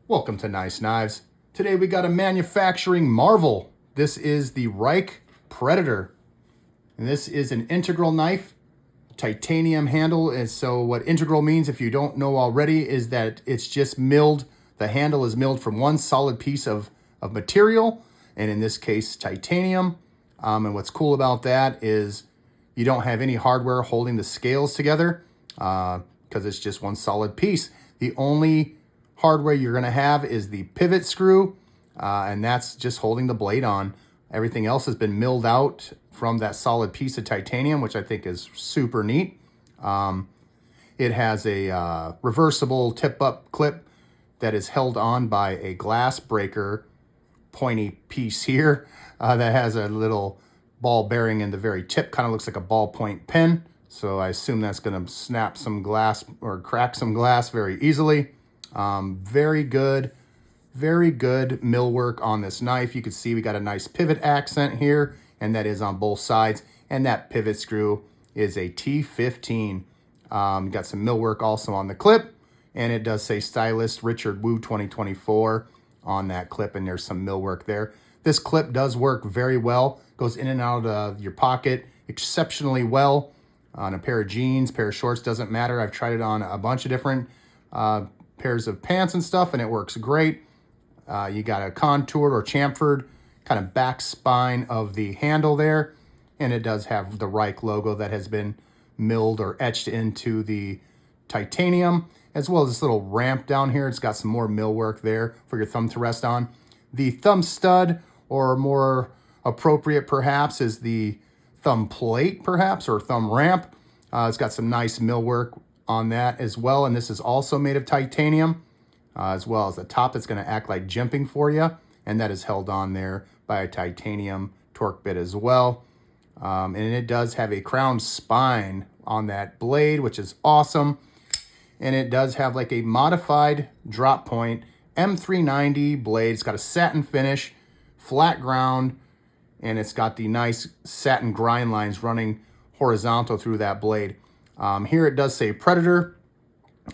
Welcome to Nice Knives. Today we got a manufacturing marvel. This is the Rike Predator. And this is an integral knife, titanium handle. And so what integral means, if you don't know already, is that it's just milled. The handle is milled from one solid piece of material, and in this case, titanium. And what's cool about that is you don't have any hardware holding the scales together because it's just one solid piece. The only hardware you're going to have is the pivot screw, and that's just holding the blade on. Everything else has been milled out from that solid piece of titanium, which I think is super neat. It has a reversible tip-up clip that is held on by a glass breaker pointy piece here that has a little ball bearing in the very tip. Kind of looks like a ballpoint pen. So I assume that's going to snap some glass or crack some glass very easily. Very good millwork on this knife. You can see we got a nice pivot accent here, and that is on both sides. And that pivot screw is a T15. Got some millwork also on the clip, and it does say Stylist Richard Wu 2024 on that clip, and there's some millwork there. This clip does work very well. Goes in and out of your pocket exceptionally well. On a pair of jeans, pair of shorts, doesn't matter. I've tried it on a bunch of different pairs of pants and stuff, and it works great. You got a contoured or chamfered kind of back spine of the handle there, and it does have the Rike logo that has been milled or etched into the titanium, as well as this little ramp down here. It's got some more millwork there for your thumb to rest on. The thumb stud, or more appropriate perhaps, is the thumb plate perhaps, or thumb ramp. It's got some nice millwork on that as well, and this is also made of titanium, as well as the top that's going to act like jimping for you, and that is held on there by a titanium torque bit as well. And it does have a crown spine on that blade, which is awesome, and it does have like a modified drop point M390 blade. It's got a satin finish, flat ground, and it's got the nice satin grind lines running horizontal through that blade. Here it does say Predator.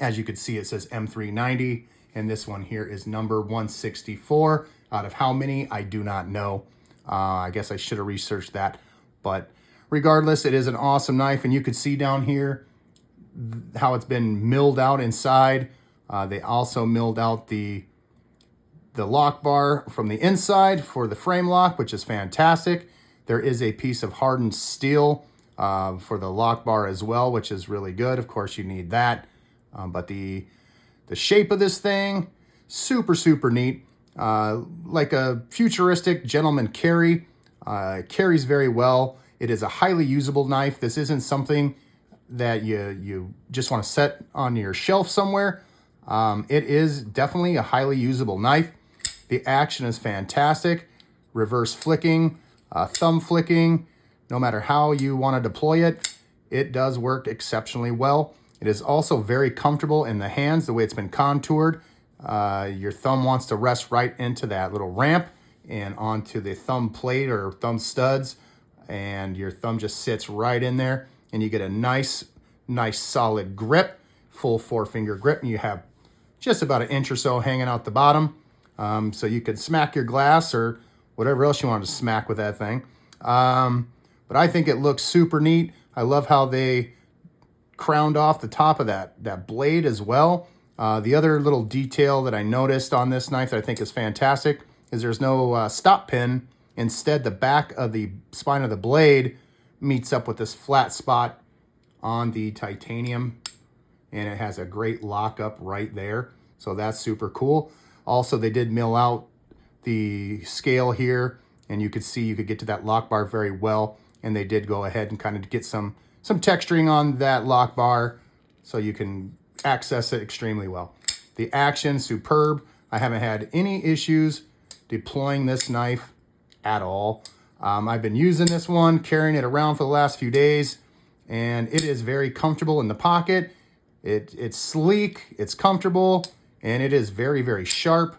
As you can see, it says M390, and this one here is number 164. Out of how many, I do not know. I guess I should have researched that. But regardless, it is an awesome knife, and you can see down here how it's been milled out inside. They also milled out the lock bar from the inside for the frame lock, which is fantastic. There is a piece of hardened steel for the lock bar as well, which is really good. Of course, you need that. But the shape of this thing, super neat. Like a futuristic gentleman carry. Carries very well. It is a highly usable knife. This isn't something that you just want to set on your shelf somewhere. It is definitely a highly usable knife. The action is fantastic. Reverse flicking, thumb flicking, no matter how you want to deploy it, it does work exceptionally well. It is also very comfortable in the hands, the way it's been contoured. Your thumb wants to rest right into that little ramp and onto the thumb plate or thumb studs, and your thumb just sits right in there, and you get a nice solid grip, full 4-finger grip, and you have just about 1 inch or so hanging out the bottom. So you could smack your glass or whatever else you want to smack with that thing. But I think it looks super neat. I love how they crowned off the top of that blade as well. The other little detail that I noticed on this knife that I think is fantastic is there's no stop pin. Instead, the back of the spine of the blade meets up with this flat spot on the titanium, and it has a great lockup right there. So that's super cool. Also, they did mill out the scale here, and you could see you could get to that lock bar very well, and they did go ahead and kind of get some texturing on that lock bar so you can access it extremely well. The action, superb. I haven't had any issues deploying this knife at all. I've been using this one, carrying it around for the last few days, and it is very comfortable in the pocket. It's sleek, it's comfortable, and it is very sharp.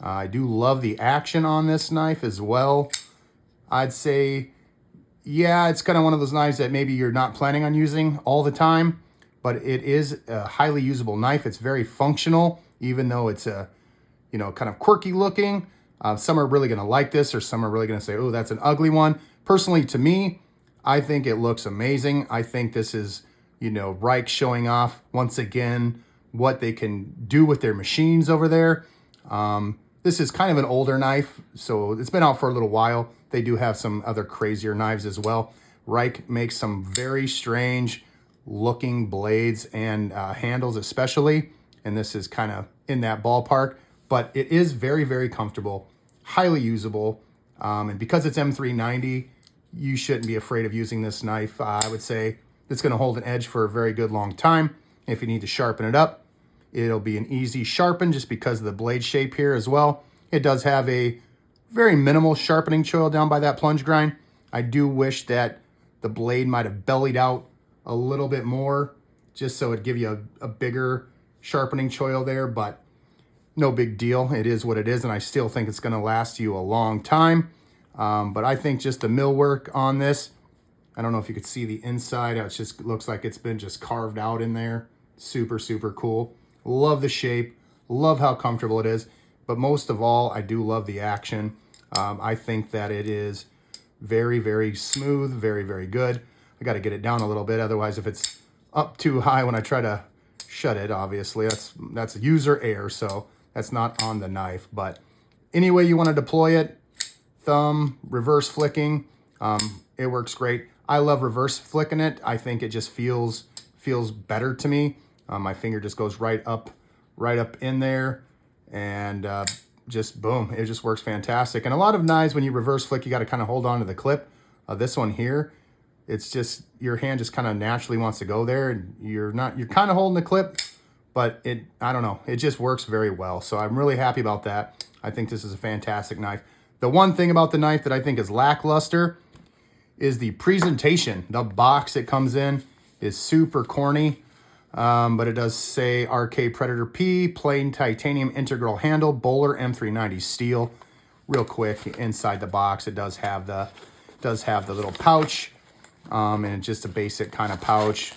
I do love the action on this knife as well. I'd say, yeah, it's kind of one of those knives that maybe you're not planning on using all the time, but it is a highly usable knife. It's very functional, even though it's a you know, kind of quirky looking. Some are really going to like this, or some are really going to say, oh, that's an ugly one. Personally, to me, I think it looks amazing. I think this is, you know, Rike showing off once again what they can do with their machines over there. This is kind of an older knife, so it's been out for a little while. They do have some other crazier knives as well. Rike makes some very strange looking blades and handles especially, and this is kind of in that ballpark, but it is very, very comfortable, highly usable, and because it's M390, you shouldn't be afraid of using this knife. I would say it's going to hold an edge for a very good long time. If you need to sharpen it up, it'll be an easy sharpen just because of the blade shape here as well. It does have a very minimal sharpening choil down by that plunge grind. I do wish that the blade might have bellied out a little bit more just so it'd give you a bigger sharpening choil there, but no big deal. It is what it is, and I still think it's going to last you a long time. But I think just the millwork on this, I don't know if you could see the inside. It just looks like it's been just carved out in there. Super, super cool. Love the shape. Love how comfortable it is. But most of all, I do love the action. I think that it is very, very smooth, very, very good. I got to get it down a little bit. Otherwise, if it's up too high when I try to shut it, obviously, that's user error. So that's not on the knife. But any way you want to deploy it, thumb, reverse flicking, it works great. I love reverse flicking it. I think it just feels better to me. My finger just goes right up in there, and just boom, it just works fantastic. And a lot of knives, when you reverse flick, you got to kind of hold on to the clip. This one here, it's just your hand just kind of naturally wants to go there, and you're kind of holding the clip, but I don't know, it just works very well. So I'm really happy about that. I think this is a fantastic knife. The one thing about the knife that I think is lackluster is the presentation. The box it comes in is super corny, but it does say RK Predator P, plain titanium integral handle, Bowler M390 steel. Real quick, inside the box, it does have the little pouch, and it's just a basic kind of pouch,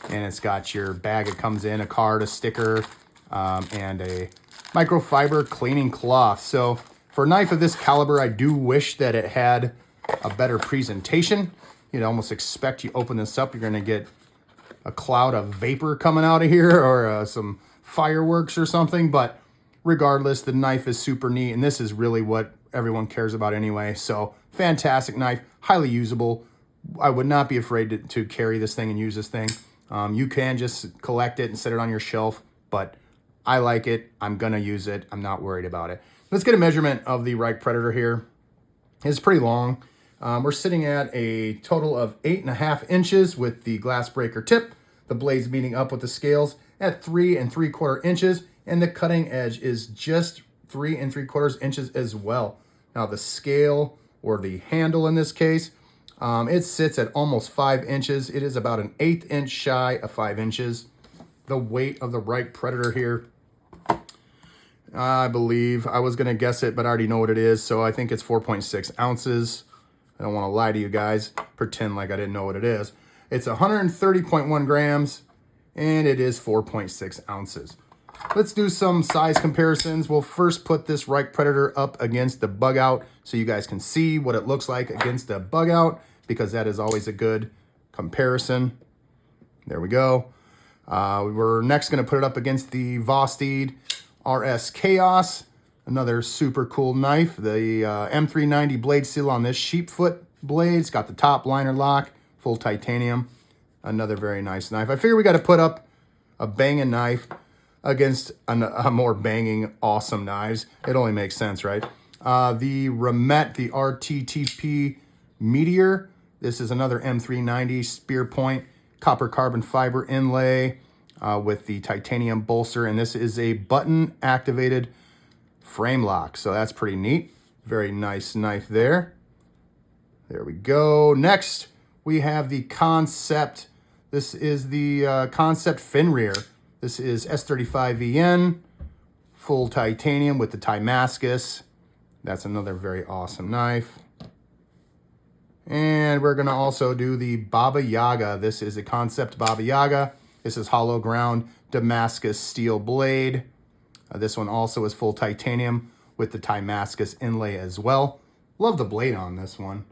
and it's got your bag it comes in, a card, a sticker, and a microfiber cleaning cloth. So for a knife of this caliber, I do wish that it had a better presentation. You'd almost expect you open this up, you're going to get a cloud of vapor coming out of here, or some fireworks or something. But regardless, the knife is super neat, and this is really what everyone cares about anyway. So fantastic knife, highly usable. I would not be afraid to carry this thing and use this thing. You can just collect it and set it on your shelf, but I like it. I'm going to use it. I'm not worried about it. Let's get a measurement of the Rike Predator here. It's pretty long. We're sitting at a total of 8.5 inches with the glass breaker tip. The blade's meeting up with the scales at 3 3/4 inches, and the cutting edge is just 3 3/4 inches as well. Now the scale, or the handle in this case, it sits at almost 5 inches. It is about an 1/8 inch shy of 5 inches. The weight of the Rike Predator here, I believe, I was going to guess it, but I already know what it is, so I think it's 4.6 ounces. I don't want to lie to you guys, pretend like I didn't know what it is. It's 130.1 grams, and it is 4.6 ounces. Let's do some size comparisons. We'll first put this Rike Predator up against the bug out so you guys can see what it looks like against the bug out, because that is always a good comparison. There we go. We're next going to put it up against the Vosteed RS Chaos, another super cool knife. The M390 blade seal on this sheepfoot blade. It's got the top liner lock, full titanium. Another very nice knife. I figure we got to put up a banging knife against a more banging awesome knives. It only makes sense, right? The Remet, the RTTP Meteor. This is another M390 spear point, copper carbon fiber inlay with the titanium bolster, and this is a button activated frame lock, so that's pretty neat. Very nice knife there. There we go. Next, we have the Concept. This is the Concept fin rear. This is S35VN, full titanium with the Timascus. That's another very awesome knife. And we're going to also do the Baba Yaga. This is a Concept Baba Yaga. This is hollow ground Damascus steel blade. This one also is full titanium with the Damascus inlay as well. Love the blade on this one.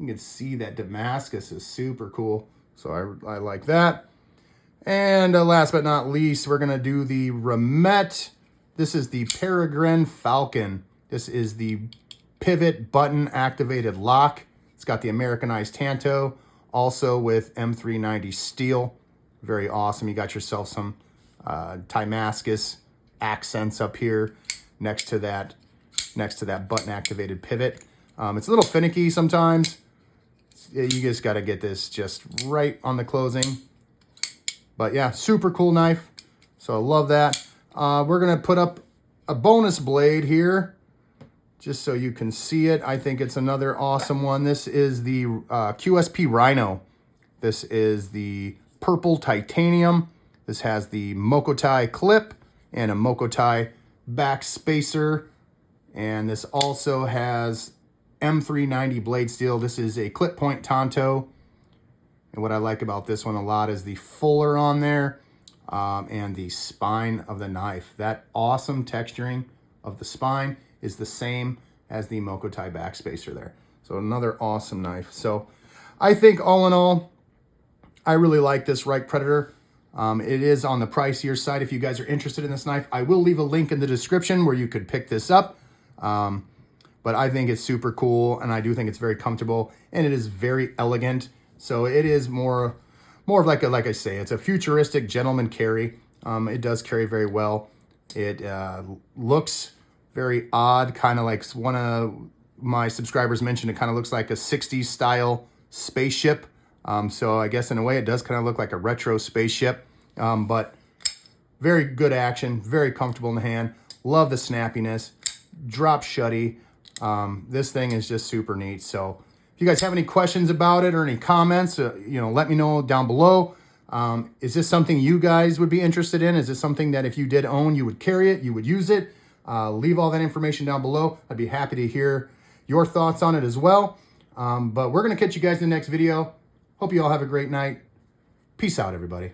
You can see that Damascus is super cool. So I like that. And last but not least, we're going to do the Remet. This is the Peregrine Falcon. This is the pivot button activated lock. It's got the Americanized Tanto, also with M390 steel. Very awesome. You got yourself some Damascus accents up here next to that button activated pivot. It's a little finicky sometimes. You just got to get this just right on the closing. But yeah, super cool knife. So I love that. We're going to put up a bonus blade here just so you can see it. I think it's another awesome one. This is the QSP Rhino. This is the purple titanium. This has the Mokotai clip and a Mokotai back spacer. And this also has M390 blade steel. This is a clip point Tanto. And what I like about this one a lot is the fuller on there and the spine of the knife. That awesome texturing of the spine is the same as the Mokotai backspacer there. So another awesome knife. So I think all in all, I really like this Rike Predator. It is on the pricier side. If you guys are interested in this knife, I will leave a link in the description where you could pick this up. But I think it's super cool, and I do think it's very comfortable, and it is very elegant. So it is more of like I say, it's a futuristic gentleman carry. It does carry very well. It looks very odd, kind of like one of my subscribers mentioned. It kind of looks like a 60s style spaceship. So I guess in a way it does kind of look like a retro spaceship, but very good action, very comfortable in the hand. Love the snappiness, drop shutty. This thing is just super neat. So if you guys have any questions about it or any comments, let me know down below. Is this something you guys would be interested in? Is this something that if you did own, you would carry it, you would use it? Leave all that information down below. I'd be happy to hear your thoughts on it as well. But we're going to catch you guys in the next video. Hope you all have a great night. Peace out, everybody.